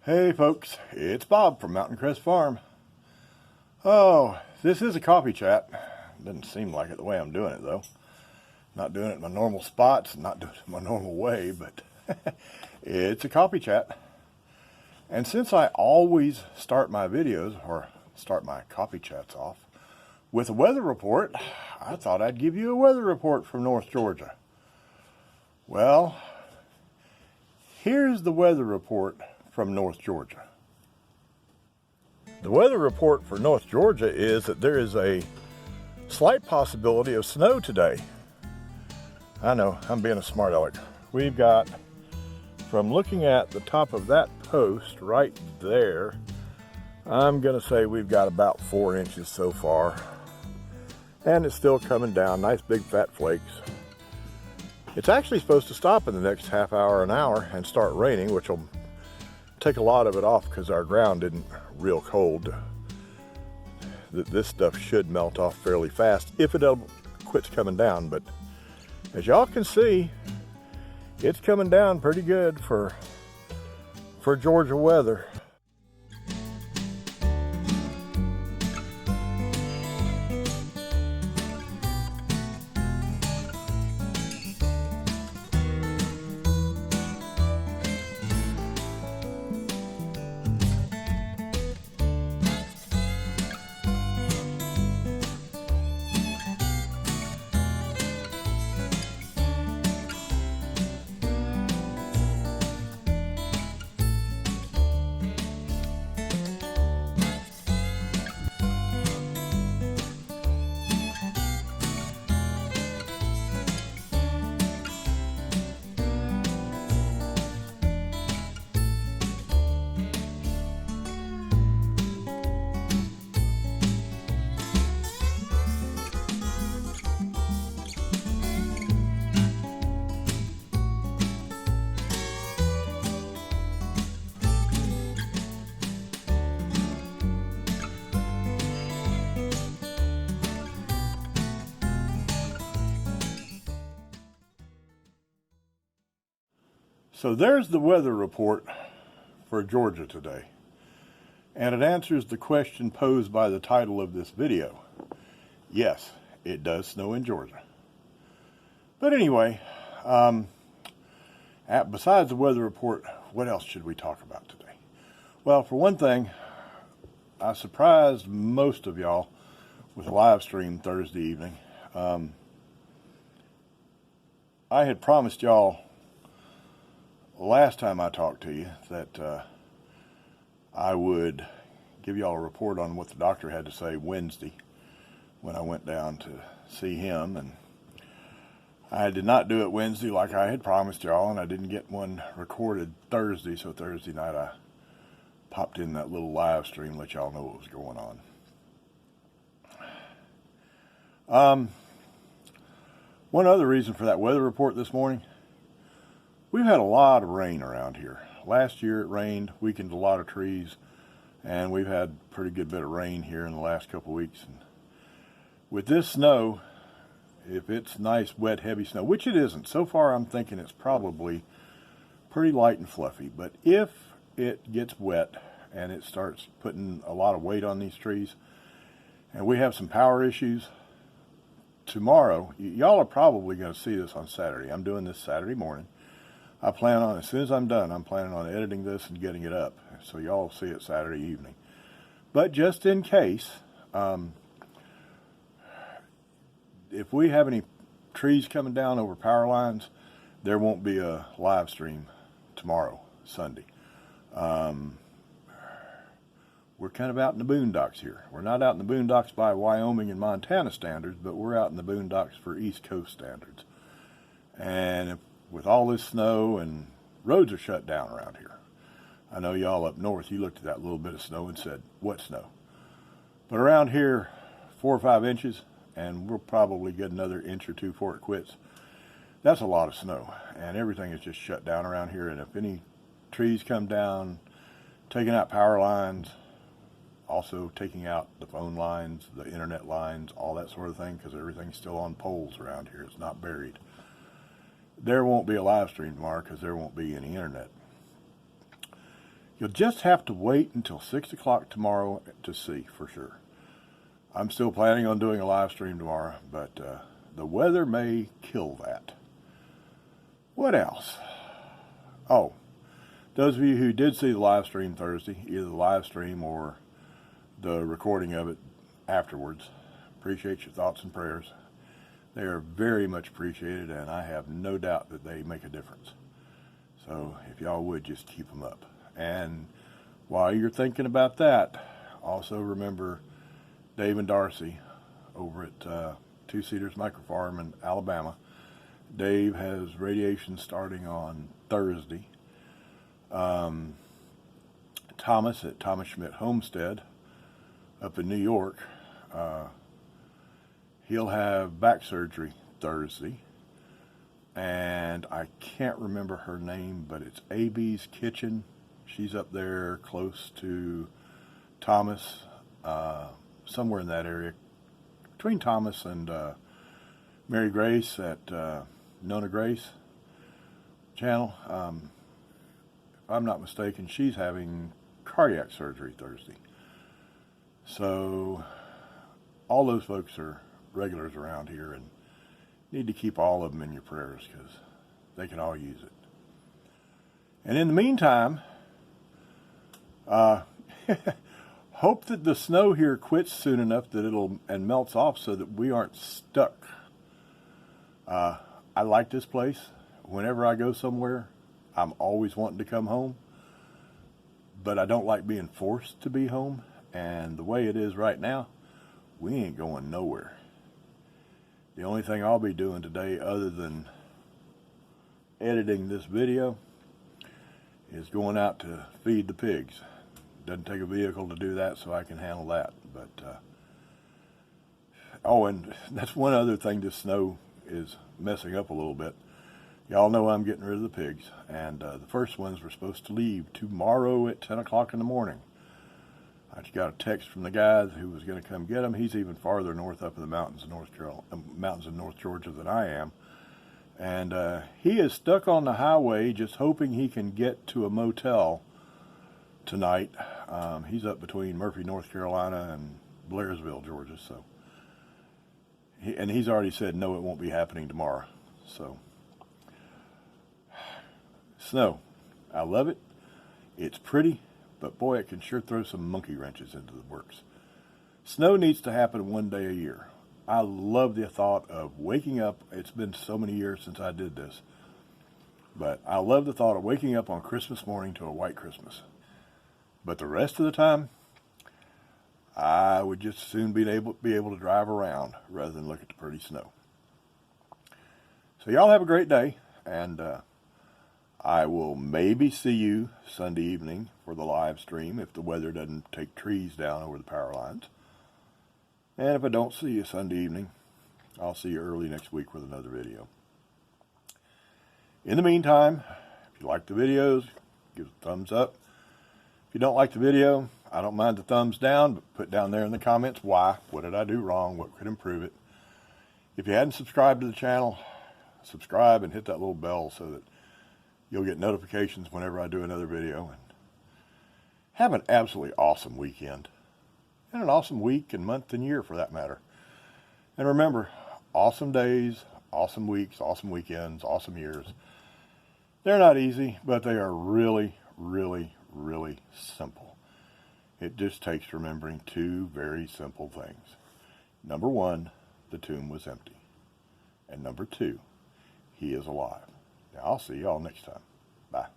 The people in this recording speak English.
Hey folks, it's Bob from Mountain Crest Farm. Oh, this is a coffee chat. Doesn't seem like it the way I'm doing it though. Not doing it in my normal spots, not doing it in my normal way, but it's a coffee chat. And since I always start my videos, or start my coffee chats off, with a weather report, I thought I'd give you a weather report from North Georgia. Well, here's the weather report from North Georgia. The weather report for North Georgia is that there is a slight possibility of snow today. I know, I'm being a smart aleck. We've got, from looking at the top of that post right there, I'm gonna say we've got about 4 inches so far. And it's still coming down, nice big fat flakes. It's actually supposed to stop in the next half hour, an hour, and start raining, which will take a lot of it off because our ground isn't real cold. This stuff should melt off fairly fast if it quits coming down, but as y'all can see, it's coming down pretty good for Georgia weather. So there's the weather report for Georgia today. And it answers the question posed by the title of this video. Yes, it does snow in Georgia. But anyway, besides the weather report, what else should we talk about today? Well, for one thing, I surprised most of y'all with a live stream Thursday evening. I had promised y'all last time I talked to you that I would give y'all a report on what the doctor had to say Wednesday when I went down to see him, and I did not do it Wednesday like I had promised y'all, and I didn't get one recorded Thursday, so Thursday night I popped in that little live stream to let y'all know what was going on. One other reason for that weather report this morning: we've had a lot of rain around here. Last year it rained, weakened a lot of trees, and we've had a pretty good bit of rain here in the last couple of weeks. And with this snow, if it's nice, wet, heavy snow, which it isn't, so far I'm thinking it's probably pretty light and fluffy, but if it gets wet and it starts putting a lot of weight on these trees, and we have some power issues, tomorrow, y'all are probably going to see this on Saturday. I'm doing this Saturday morning. I plan on, as soon as I'm done, I'm planning on editing this and getting it up, so y'all will see it Saturday evening. But just in case, if we have any trees coming down over power lines, there won't be a live stream tomorrow, Sunday. We're kind of out in the boondocks here. We're not out in the boondocks by Wyoming and Montana standards, but we're out in the boondocks for East Coast standards. And with all this snow, and roads are shut down around here. I know y'all up north, you looked at that little bit of snow and said, what snow? But around here, 4 or 5 inches, and we'll probably get another inch or two before it quits. That's a lot of snow, and everything is just shut down around here. And if any trees come down, taking out power lines, also taking out the phone lines, the internet lines, all that sort of thing, because everything's still on poles around here. It's not buried. There won't be a live stream tomorrow because there won't be any internet. You'll just have to wait until 6 o'clock tomorrow to see for sure. I'm still planning on doing a live stream tomorrow, but the weather may kill that. What else? Oh, those of you who did see the live stream Thursday, either the live stream or the recording of it afterwards, appreciate your thoughts and prayers. They are very much appreciated, and I have no doubt that they make a difference. So if y'all would just keep them up. And while you're thinking about that, also remember Dave and Darcy over at Two Cedars Micro Farm in Alabama. Dave has radiation starting on Thursday. Thomas at Thomas Schmidt Homestead up in New York, he'll have back surgery Thursday. And I can't remember her name, but it's AB's Kitchen. She's up there close to Thomas, somewhere in that area, between Thomas and Mary Grace at Nona Grace channel. If I'm not mistaken, she's having cardiac surgery Thursday. So all those folks are regulars around here, and need to keep all of them in your prayers because they can all use it. And in the meantime, hope that the snow here quits soon enough that and melts off so that we aren't stuck. I like this place. Whenever I go somewhere, I'm always wanting to come home, but I don't like being forced to be home. And the way it is right now, we ain't going nowhere. The only thing I'll be doing today, other than editing this video, is going out to feed the pigs. Doesn't take a vehicle to do that, so I can handle that. But oh, and that's one other thing this snow is messing up a little bit. Y'all know I'm getting rid of the pigs, and the first ones were supposed to leave tomorrow at 10 o'clock in the morning. I just got a text from the guy who was going to come get them. He's even farther north up in the mountains of North Georgia than I am. And he is stuck on the highway just hoping he can get to a motel tonight. He's up between Murphy, North Carolina and Blairsville, Georgia. So, he's already said, no, it won't be happening tomorrow. So, snow. I love it. It's pretty. But boy, it can sure throw some monkey wrenches into the works. Snow needs to happen one day a year. I love the thought of waking up. It's been so many years since I did this. But I love the thought of waking up on Christmas morning to a white Christmas. But the rest of the time, I would just as soon be able to drive around rather than look at the pretty snow. So y'all have a great day, and I will maybe see you Sunday evening for the live stream if the weather doesn't take trees down over the power lines. And if I don't see you Sunday evening, I'll see you early next week with another video. In the meantime, if you like the videos, give it a thumbs up. If you don't like the video, I don't mind the thumbs down, but put down there in the comments why. What did I do wrong? What could improve it? If you hadn't subscribed to the channel, subscribe and hit that little bell so that you'll get notifications whenever I do another video. And have an absolutely awesome weekend. And an awesome week and month and year for that matter. And remember, awesome days, awesome weeks, awesome weekends, awesome years. They're not easy, but they are really, really, really simple. It just takes remembering two very simple things. Number one, the tomb was empty. And number two, he is alive. Now, I'll see y'all next time. Bye.